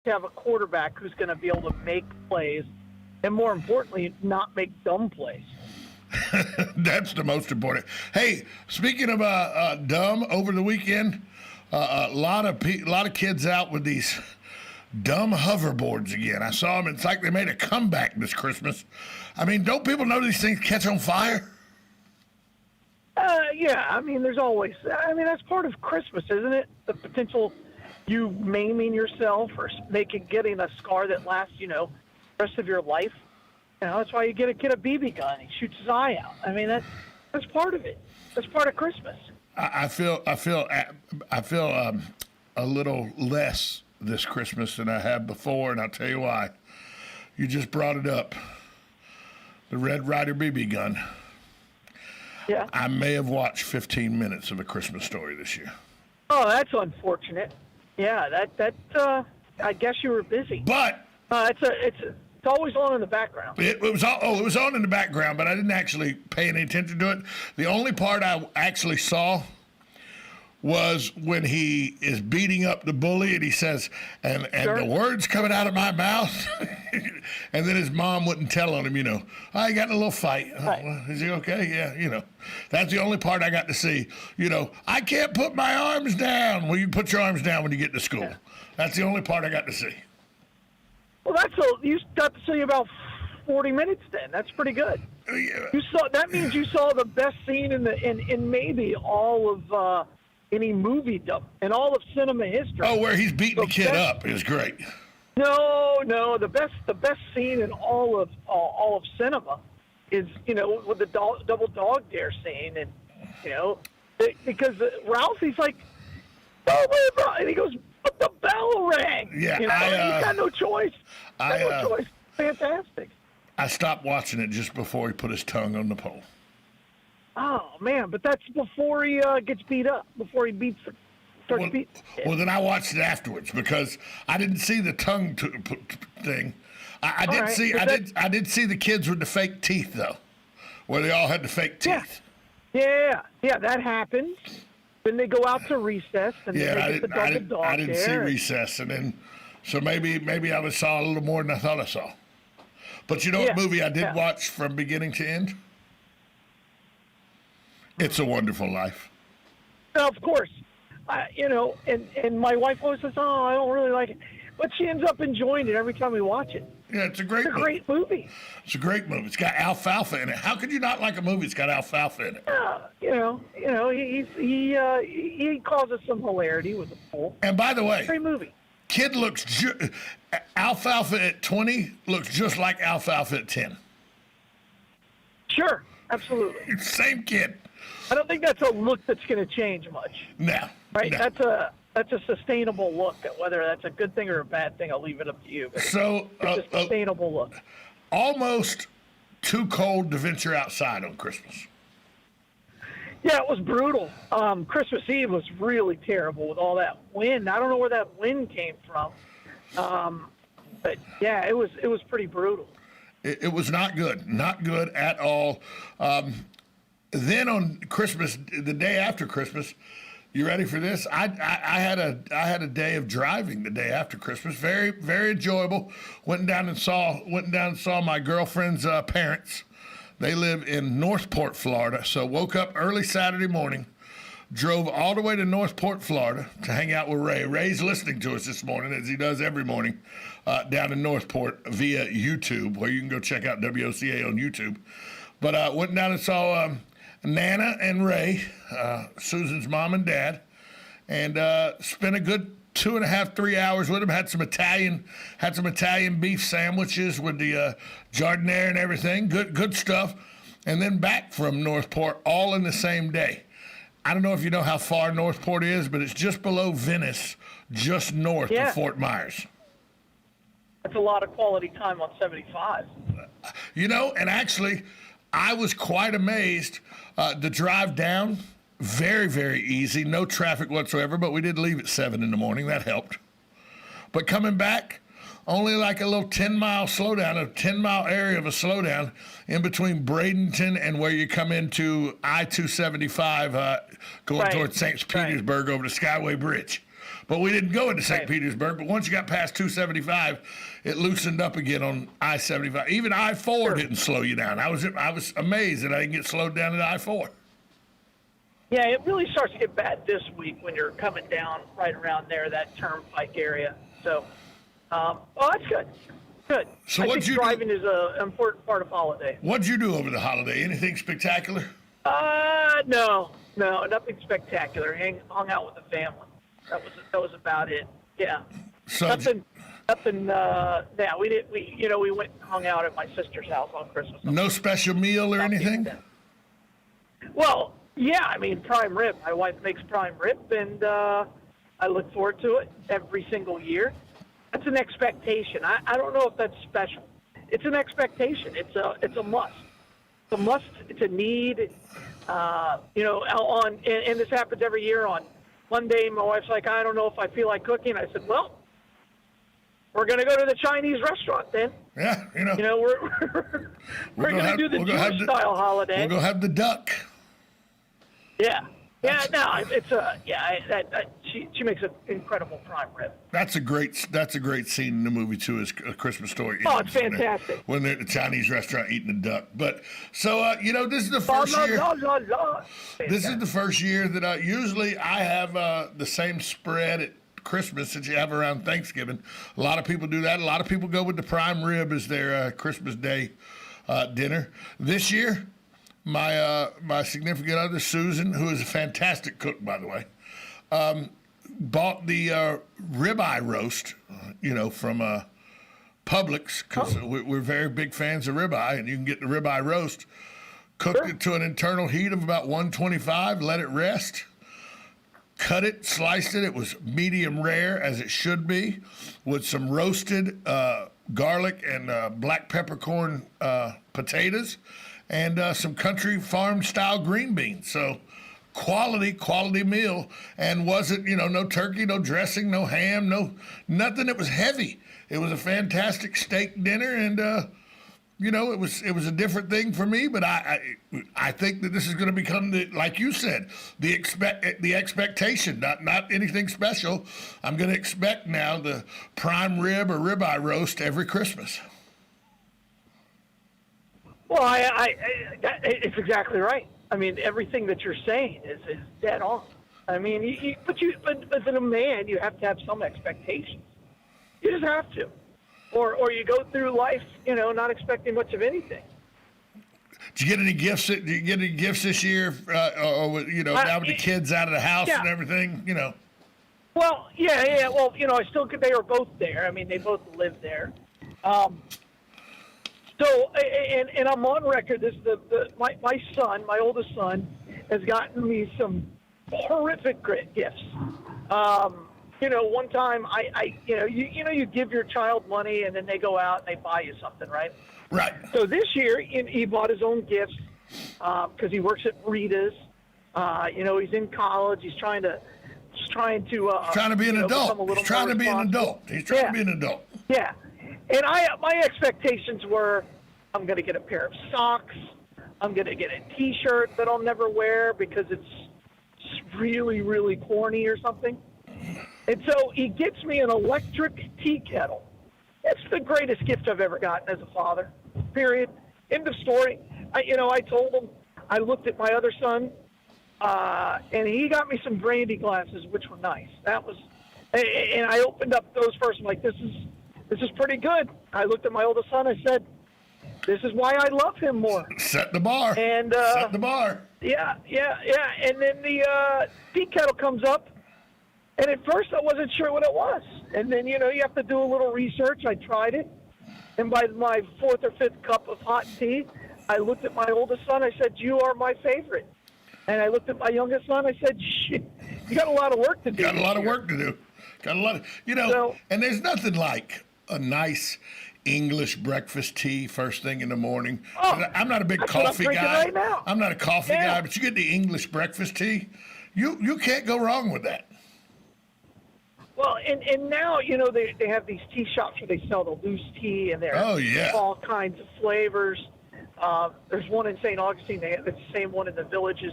to have a quarterback who's going to be able to make plays, and more importantly, not make dumb plays. That's the most important. Hey, speaking of dumb, over the weekend, a lot of kids out with these dumb hoverboards again. I saw them. It's like they made a comeback this Christmas. I mean, don't people know these things catch on fire? Yeah, I mean, there's always. I mean, that's part of Christmas, isn't it? The potential you maiming yourself or getting a scar that lasts, the rest of your life. That's why you get a kid a BB gun. He shoots his eye out. I mean, that's part of it. That's part of Christmas. I feel a little less this Christmas than I have before, and I'll tell you why. You just brought it up. The Red Ryder BB gun. Yeah. I may have watched 15 minutes of A Christmas Story this year. Oh, that's unfortunate. Yeah, that I guess you were busy. But it's always on in the background. It was on in the background, but I didn't actually pay any attention to it. The only part I actually saw was when he is beating up the bully, and he says, and Sure. the words coming out of my mouth, and then his mom wouldn't tell on him, I got in a little fight. Right. Well, is he okay? Yeah, That's the only part I got to see. I can't put my arms down. Well, you put your arms down when you get to school. Yeah. That's the only part I got to see. Well, you got to see about 40 minutes then. That's pretty good. Yeah. That means you saw the best scene in maybe all of any movie in all of cinema history. Oh, where he's beating the kid up is great. No, the best scene in all of cinema is with the double dog dare scene, and because Ralphie's like, oh, and he goes, but the bell rang. Yeah, you got no choice. No choice. Fantastic. I stopped watching it just before he put his tongue on the pole. Oh man, but that's before he gets beat up. Before he starts beating. Well, then I watched it afterwards because I didn't see the tongue thing. I did see the kids with the fake teeth though, where they all had the fake teeth. Yeah, that happens. Then they go out to recess, and they get the double dog I didn't see recess, and then so maybe I saw a little more than I thought I saw. But you know what movie I did watch from beginning to end? It's a Wonderful Life. Of course. And my wife always says, oh, I don't really like it. But she ends up enjoying it every time we watch it. Yeah, it's a great movie. It's a great movie. It's got alfalfa in it. How could you not like a movie that's got alfalfa in it? He causes some hilarity with the pool. And by the way, great movie. Kid looks alfalfa at 20 looks just like alfalfa at 10. Sure, absolutely. Same kid. I don't think that's a look that's going to change much. No. Right? No. That's a sustainable look. Whether that's a good thing or a bad thing, I'll leave it up to you. But so it's a sustainable look. Almost too cold to venture outside on Christmas. Yeah, it was brutal. Christmas Eve was really terrible with all that wind. I don't know where that wind came from. But yeah, it was pretty brutal. It was not good at all. Then on Christmas, the day after Christmas, you ready for this? I had a day of driving the day after Christmas. Very, very enjoyable. Went down and saw my girlfriend's parents. They live in Northport, Florida. So woke up early Saturday morning, drove all the way to Northport, Florida to hang out with Ray. Ray's listening to us this morning, as he does every morning, down in Northport via YouTube, where you can go check out WOCA on YouTube. But went down and saw Nana and Ray, Susan's mom and dad, and spent a good 2.5, 3 hours with them. Had some Italian beef sandwiches with the giardiniera and everything. Good stuff. And then back from Northport, all in the same day. I don't know if you know how far Northport is, but it's just below Venice, just north of Fort Myers. That's a lot of quality time on 75. And actually, I was quite amazed. The drive down, very, very easy, no traffic whatsoever, but we did leave at 7 in the morning. That helped. But coming back, only like a little 10-mile slowdown, a 10-mile area of a slowdown in between Bradenton and where you come into I-275 going towards St. Petersburg over the Skyway Bridge. but we didn't go into St. Right. Petersburg. But once you got past 275, it loosened up again on I-75. Even I-4 Sure. didn't slow you down. I was amazed that I didn't get slowed down at I-4. Yeah, it really starts to get bad this week when you're coming down right around there, that turnpike area. So, that's good. Good. So I what'd think you do? driving is an important part of holiday. What'd you do over the holiday? Anything spectacular? No, nothing spectacular. Hung out with the family. That was about it. Yeah. So Nothing. Yeah, we did. We went and hung out at my sister's house on Christmas. no special meal or anything? Well, yeah. I mean, prime rib. My wife makes prime rib, and I look forward to it every single year. That's an expectation. I don't know if that's special. It's an expectation. It's a must. It's a must. It's a need. And this happens every year. On Monday, my wife's like, I don't know if I feel like cooking. I said, well, we're going to go to the Chinese restaurant then. Yeah, We're going to do the Jewish style holiday. We'll go have the duck. Yeah. Yeah, no, she makes an incredible prime rib. That's a great scene in the movie too. Is A Christmas Story. Oh, it's fantastic. When they're at the Chinese restaurant eating the duck. But so this is the first year. This is the first year that usually I have the same spread at Christmas that you have around Thanksgiving. A lot of people do that. A lot of people go with the prime rib as their Christmas Day dinner. This year, my significant other, Susan, who is a fantastic cook, by the way, bought the ribeye roast, from Publix, because we're very big fans of ribeye, and you can get the ribeye roast. Cooked it to an internal heat of about 125, let it rest. Cut it, sliced it. It was medium rare, as it should be, with some roasted garlic and black peppercorn potatoes, and some country farm style green beans. So quality meal, and wasn't, no turkey, no dressing, no ham, nothing. It was heavy. It was a fantastic steak dinner, and it was a different thing for me. But I think that this is going to become, like you said, the expectation, not anything special. I'm going to expect now the prime rib or ribeye roast every Christmas. Well, it's exactly right. I mean, everything that you're saying is dead on. I mean, but as a man, you have to have some expectations. You just have to, or you go through life, not expecting much of anything. Did you get any gifts? Did you get any gifts this year? Now with the kids out of the house and everything, Well, yeah. Well, they were both there. I mean, they both live there. So, and I'm on record. This my son, my oldest son, has gotten me some horrific gifts. One time you give your child money and then they go out and they buy you something, right? Right. So this year he bought his own gifts because he works at Rita's. He's in college. He's trying to be an adult. He's trying to be an adult. He's trying to be an adult. Yeah. And my expectations were, I'm going to get a pair of socks. I'm going to get a T-shirt that I'll never wear because it's really, really corny or something. And so he gets me an electric tea kettle. It's the greatest gift I've ever gotten as a father, period. End of story. I told him, I looked at my other son, and he got me some brandy glasses, which were nice. And I opened up those first. I'm like, this is pretty good. I looked at my oldest son. I said, this is why I love him more. Set the bar. And set the bar. Yeah. And then the tea kettle comes up, and at first I wasn't sure what it was. And then you have to do a little research. I tried it, and by my fourth or fifth cup of hot tea, I looked at my oldest son. I said, "You are my favorite." And I looked at my youngest son. I said, "Shit, you got a lot of work to do." Got a lot of work to do. Got a lot of, and there's nothing like a nice English breakfast tea first thing in the morning. Oh, I'm not a big coffee guy. Right now. I'm not a coffee guy, but you get the English breakfast tea, you can't go wrong with that. Well, and now, they have these tea shops where they sell the loose tea, and there's all kinds of flavors. There's one in St. Augustine. It's the same one in the Villages.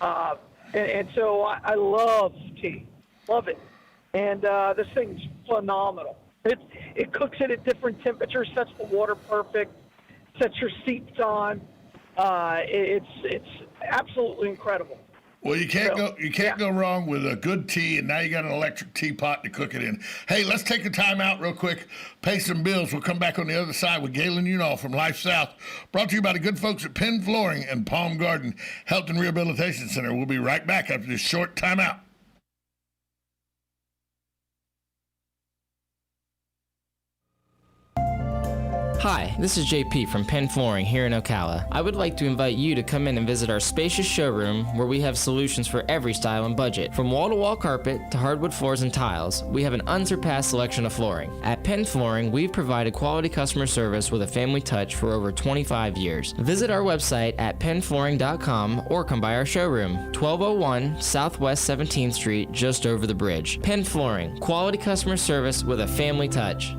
And so I love tea. Love it. and this thing's phenomenal. It cooks it at different temperatures, sets the water perfect, sets your seats on. It's absolutely incredible. Well, you can't go wrong with a good tea, and now you got an electric teapot to cook it in. Hey, let's take a time out real quick, pay some bills. We'll come back on the other side with Galen Unall from Life South, brought to you by the good folks at Penn Flooring and Palm Garden Health and Rehabilitation Center. We'll be right back after this short timeout. Hi, this is JP from Penn Flooring here in Ocala. I would like to invite you to come in and visit our spacious showroom where we have solutions for every style and budget. From wall-to-wall carpet to hardwood floors and tiles, we have an unsurpassed selection of flooring. At Penn Flooring, we've provided quality customer service with a family touch for over 25 years. Visit our website at pennflooring.com or come by our showroom, 1201 Southwest 17th Street, just over the bridge. Penn Flooring, quality customer service with a family touch.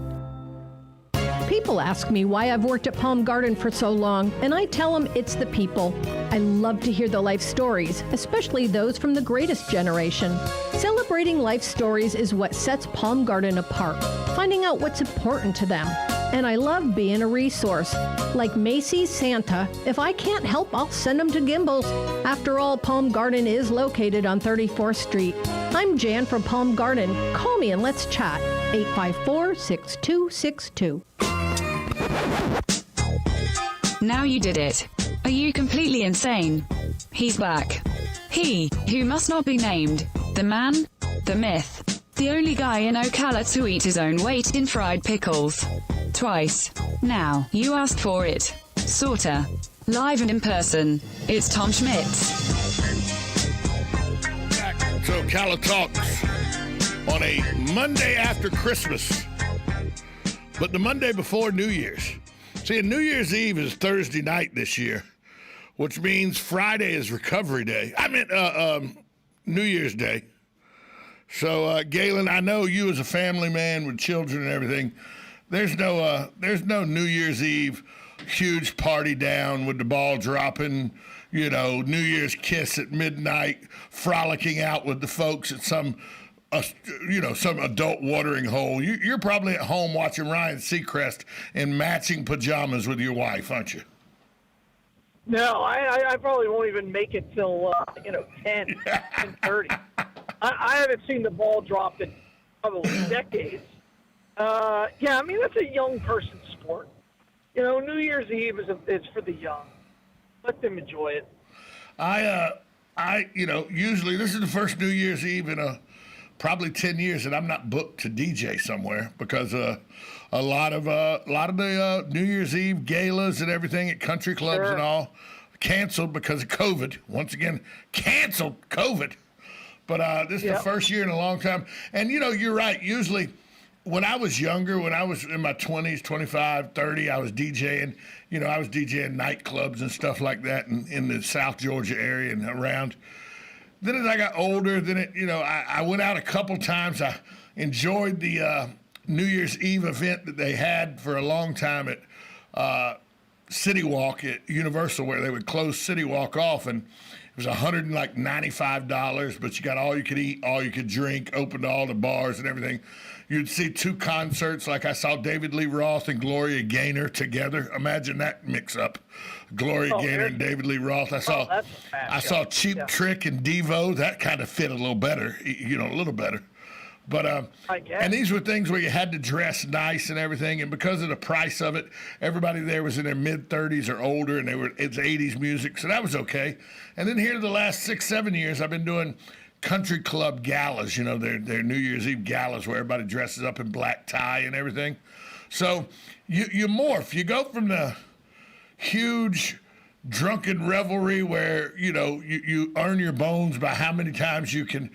People ask me why I've worked at Palm Garden for so long, and I tell them it's the people. I love to hear the life stories, especially those from the greatest generation. Celebrating life stories is what sets Palm Garden apart, finding out what's important to them. And I love being a resource. Like Macy's Santa, if I can't help, I'll send them to Gimbel's. After all, Palm Garden is located on 34th Street. I'm Jan from Palm Garden. Call me and let's chat. 854-6262. Now you did it. Are you completely insane? He's back. He, who must not be named. The man, the myth. The only guy in Ocala to eat his own weight in fried pickles. Twice. Now, you asked for it. Sorta. Live and in person. It's Tom Schmitz. Back to Ocala Talks on a Monday after Christmas, but the Monday before New Year's. See, New Year's Eve is Thursday night this year, which means Friday is Recovery Day. I mean, New Year's Day. So, Galen, I know you as a family man with children and everything, there's no New Year's Eve huge party down with the ball dropping, New Year's kiss at midnight, frolicking out with the folks at some adult watering hole. You're probably at home watching Ryan Seacrest in matching pajamas with your wife, aren't you? No, I probably won't even make it till 10:30. I haven't seen the ball drop in probably decades. Yeah, I mean that's a young person's sport. New Year's Eve is for the young. Let them enjoy it. Usually this is the first New Year's Eve in probably 10 years that I'm not booked to DJ somewhere because a lot of the New Year's Eve galas and everything at country clubs and all canceled because of COVID. Once again, canceled COVID. But this is the first year in a long time. And, you're right. Usually when I was younger, when I was in my 20s, 25, 30, I was DJing. I was DJing nightclubs and stuff like that in the South Georgia area and around. Then as I got older, I went out a couple times. I enjoyed the New Year's Eve event that they had for a long time at City Walk at Universal, where they would close City Walk off, and it was $195, but you got all you could eat, all you could drink, open to all the bars and everything. You'd see two concerts, like I saw David Lee Roth and Gloria Gaynor together. Imagine that mix-up. Gloria Gaynor and David Lee Roth. I saw Cheap Trick and Devo. That kind of fit a little better, a little better. But and these were things where you had to dress nice and everything, and because of the price of it, everybody there was in their mid-30s or older, and it's 80s music, so that was okay. And then here the last 6-7 years, I've been doing country club galas, their New Year's Eve galas where everybody dresses up in black tie and everything. So you morph. You go from the huge drunken revelry where, you earn your bones by how many times you can,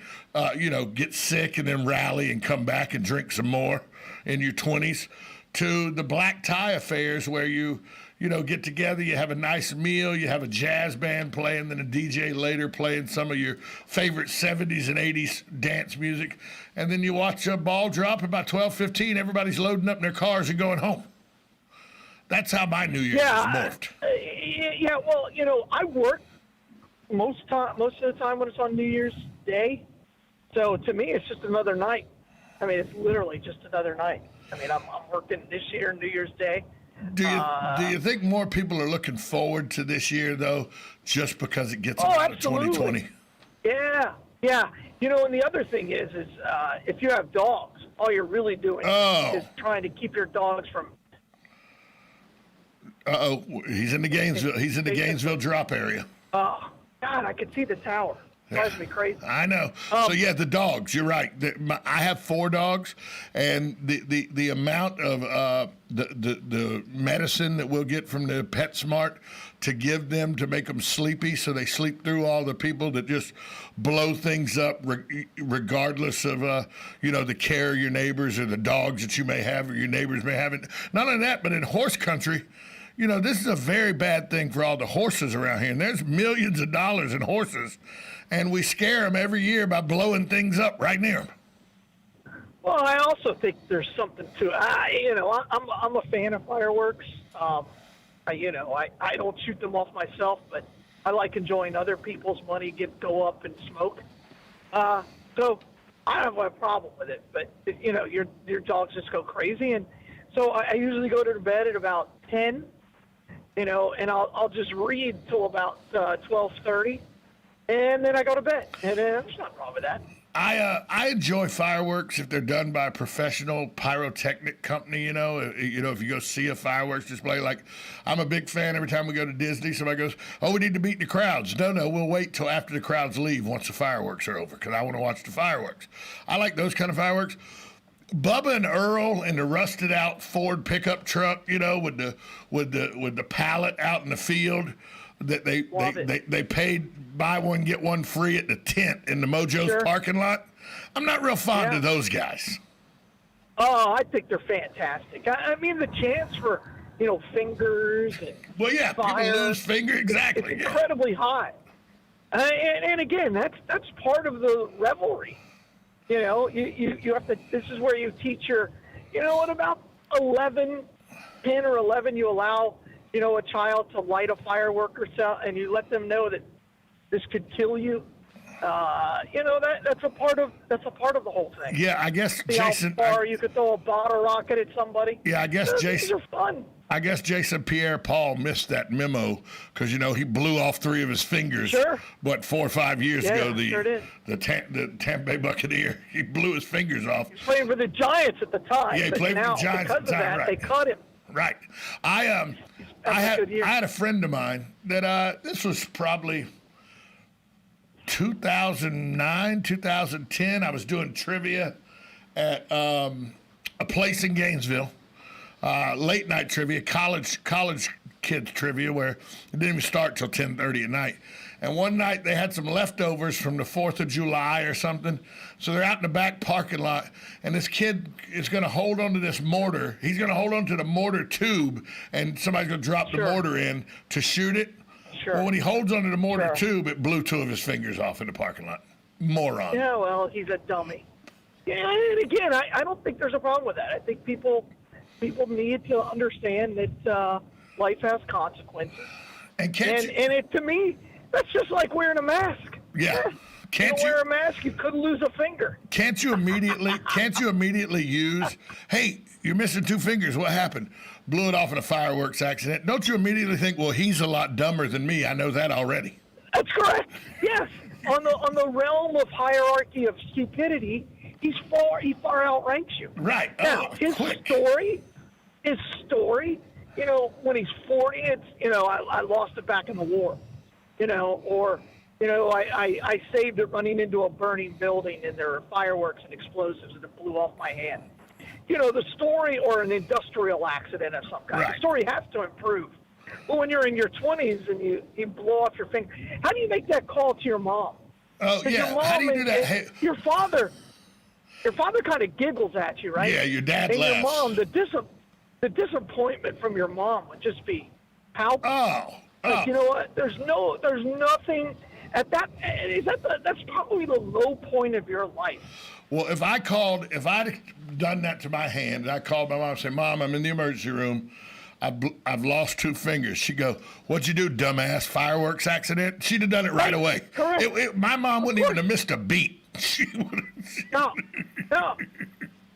get sick and then rally and come back and drink some more in your 20s, to the black tie affairs where you get together, you have a nice meal, you have a jazz band playing, then a DJ later playing some of your favorite 70s and 80s dance music, and then you watch a ball drop about 12:15, everybody's loading up in their cars and going home. That's how my New Year's is morphed. Yeah, well, I work most of the time when it's on New Year's Day, so to me it's just another night. I mean, it's literally just another night. I mean, I'm working this year, New Year's Day. Do you think more people are looking forward to this year though, just because it gets them Oh, out absolutely. of 2020? Yeah. You know, and the other thing is if you have dogs, all you're really doing is trying to keep your dogs from. He's in the Gainesville. He's in the Gainesville drop area. Oh God, I could see the tower. Drives me crazy. I know. So yeah, the dogs. You're right. I have 4 dogs, and the amount of the medicine that we'll get from the PetSmart to give them to make them sleepy, so they sleep through all the people that just blow things up, regardless of the care of your neighbors or the dogs that you may have or your neighbors may have. Not only that, but in horse country. This is a very bad thing for all the horses around here. And there's millions of dollars in horses, and we scare them every year by blowing things up right near them. Well, I also think there's something to it. I'm a fan of fireworks. I don't shoot them off myself, but I like enjoying other people's money go up in smoke. So I don't have a problem with it. But your dogs just go crazy, and so I usually go to bed at about 10. And I'll just read till about 12:30, and then I go to bed. And there's nothing wrong with that. I enjoy fireworks if they're done by a professional pyrotechnic company. If you go see a fireworks display, like I'm a big fan. Every time we go to Disney, somebody goes, "Oh, we need to beat the crowds." No, we'll wait till after the crowds leave once the fireworks are over, because I want to watch the fireworks. I like those kind of fireworks. Bubba and Earl in the rusted out Ford pickup truck, with the pallet out in the field that they paid buy one get one free at the tent in the Mojo's parking lot. I'm not real fond of those guys. Oh, I think they're fantastic. I mean, the chance for fingers and fire, people lose fingers, exactly. It's incredibly high. And again, that's part of the revelry. You have to. This is where you teach at about 10 or 11, you allow a child to light a firework or so, and you let them know that this could kill you. That's a part of the whole thing. Yeah, I guess See Jason. How far you could throw a bottle rocket at somebody. Yeah, I guess Jason. These are fun. I guess Jason Pierre-Paul missed that memo because he blew off 3 of his fingers. Sure. What, 4 or 5 years ago? Sure did. The Tampa Bay Buccaneer, he blew his fingers off. He was playing for the Giants at the time. Yeah, he played for the Giants because at the time. Of that, right. They cut him. Right. I had a friend of mine that this was probably 2009, 2010. I was doing trivia at a place in Gainesville. Late night trivia, college kids trivia, where it didn't even start till 10:30 at night. And one night they had some leftovers from the 4th of July or something. So they're out in the back parking lot, and this kid is going to hold onto this mortar. He's going to hold onto the mortar tube, and somebody's going to drop the mortar in to shoot it. Sure. Well, when he holds onto the mortar tube, it blew 2 of his fingers off in the parking lot. Moron. Yeah, well, he's a dummy. Yeah, and again, I don't think there's a problem with that. I think people need to understand that life has consequences. And to me, that's just like wearing a mask. Yeah. You wear a mask, you could lose a finger. Can't you immediately use, hey, you're missing 2 fingers, what happened? Blew it off in a fireworks accident. Don't you immediately think, well, he's a lot dumber than me. I know that already. That's correct. Yes. On the realm of hierarchy of stupidity, he far outranks you. Right. Now, his story, when he's 40, it's, I lost it back in the war, or, I saved it running into a burning building, and there were fireworks and explosives, and it blew off my hand. The story, or an industrial accident of some kind. Right. The story has to improve. But when you're in your 20s and you blow off your finger, how do you make that call to your mom? Oh, yeah. How do you do that? Hey. Your father kind of giggles at you, right? Yeah, your dad and laughs. Your mom, the disappointment from your mom would just be palpable. Oh. You know what? There's nothing at that. That's probably the low point of your life. Well, if I'd done that to my hand, and I called my mom and said, "Mom, I'm in the emergency room. I've lost 2 fingers." She'd go, "What'd you do, dumbass? Fireworks accident?" She'd have done it right away. Correct. My mom wouldn't even have missed a beat. No.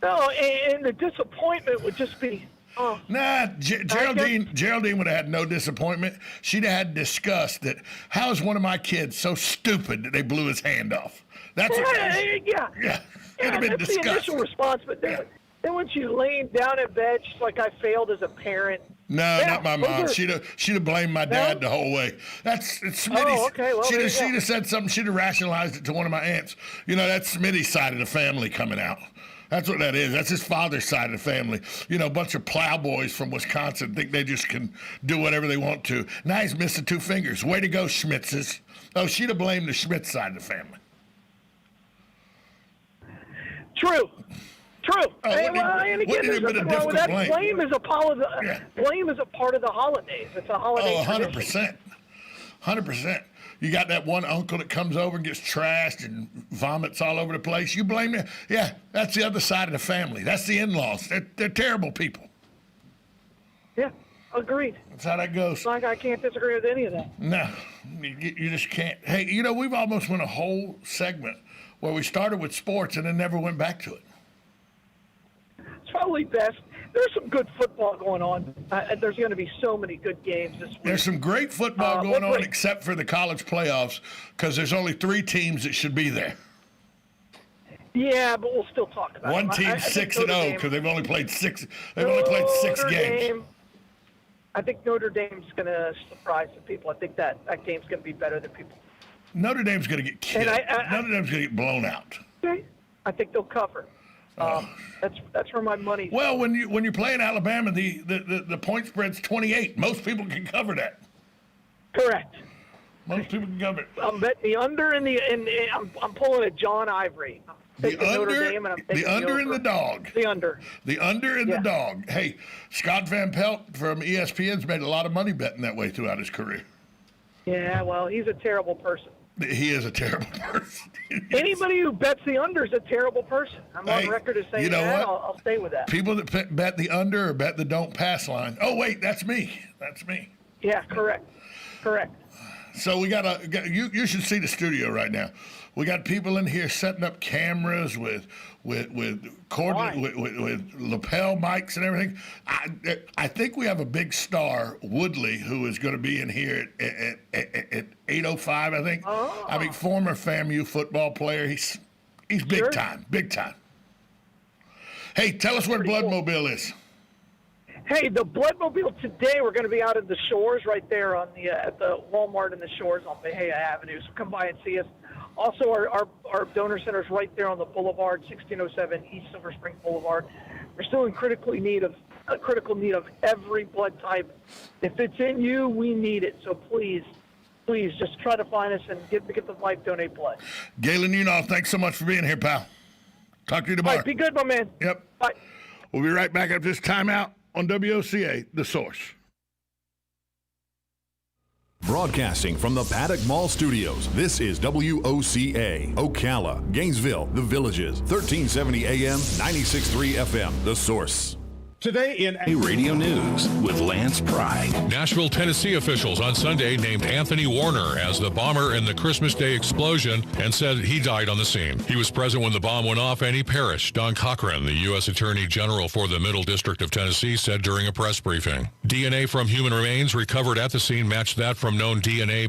No, and the disappointment would just be, oh. Nah, Geraldine would have had no disappointment. She'd have had disgust that how is one of my kids so stupid that they blew his hand off? That's Yeah. It'd have been That's disgust. the initial response, but then when she's laying down in bed, she's like, I failed as a parent. No, Yeah, not my mom. She'd have blamed my dad the whole way. It's Smitty's. Oh, okay. Well, she'd there you go. have said something. She'd have rationalized it to one of my aunts. That's Smitty's side of the family coming out. That's what that is. That's his father's side of the family. A bunch of plowboys from Wisconsin think they just can do whatever they want to. Now he's missing 2 fingers. Way to go, Schmitzes. Oh, she'd have blamed the Schmitz side of the family. True. Oh, And again, wouldn't it have been a difficult that blame? blame is a part of the holidays. It's a holiday. Oh, tradition. 100%. You got that one uncle that comes over and gets trashed and vomits all over the place. You blame them. Yeah, that's the other side of the family. That's the in-laws. They're terrible people. Yeah, agreed. That's how that goes. I can't disagree with any of that. No, you just can't. Hey, we've almost went a whole segment where we started with sports and then never went back to it. It's probably best. There's some good football going on. There's going to be so many good games this week. There's some great football going on, except for the college playoffs, because there's only 3 teams that should be there. Yeah, but we'll still talk about it. One team's 6-0 because they've only played 6. They've only played 6 games. I think Notre Dame's going to surprise some people. I think that game's going to be better than people. Notre Dame's going to get killed. Notre Dame's going to get blown out. Okay. I think they'll cover. That's where my money's. Well, when you're playing Alabama, the point spread's 28. Most people can cover that. Correct. Most people can cover it. I'm betting the under I'm pulling a John Ivory. The under and the dog. The under. The under and the dog. Hey, Scott Van Pelt from ESPN's made a lot of money betting that way throughout his career. Yeah, well, he's a terrible person. He is a terrible person. Anybody who bets the under is a terrible person. I'm on record as saying you know that. what? I'll stay with that. People that bet the under or bet the don't pass line. Oh, wait, that's me. Yeah, correct. So we you should see the studio right now. We got people in here setting up cameras with lapel mics and everything. I think we have a big star, Woodley, who is going to be in here at 8:05. I think. Oh. I mean, former FAMU football player. He's big time. Hey, tell us where Bloodmobile is. Hey, the Bloodmobile today, we're going to be out in the Shores right there on at the Walmart in the Shores on Bahia Avenue. So come by and see us. Also, our donor center is right there on the Boulevard, 1607 East Silver Spring Boulevard. We're still in critical need of every blood type. If it's in you, we need it. So please just try to find us and get the life donate blood. Galen Unoff, thanks so much for being here, pal. Talk to you tomorrow. All right, be good, my man. Yep. Bye. We'll be right back after this timeout on WOCA, The Source. Broadcasting from the Paddock Mall Studios, this is WOCA, Ocala, Gainesville, The Villages, 1370 AM, 96.3 FM, The Source. Today in Radio News with Lance Pride. Nashville, Tennessee officials on Sunday named Anthony Warner as the bomber in the Christmas Day explosion and said he died on the scene. He was present when the bomb went off and he perished. Don Cochran, the U.S. Attorney General for the Middle District of Tennessee, said during a press briefing. DNA from human remains recovered at the scene matched that from known DNA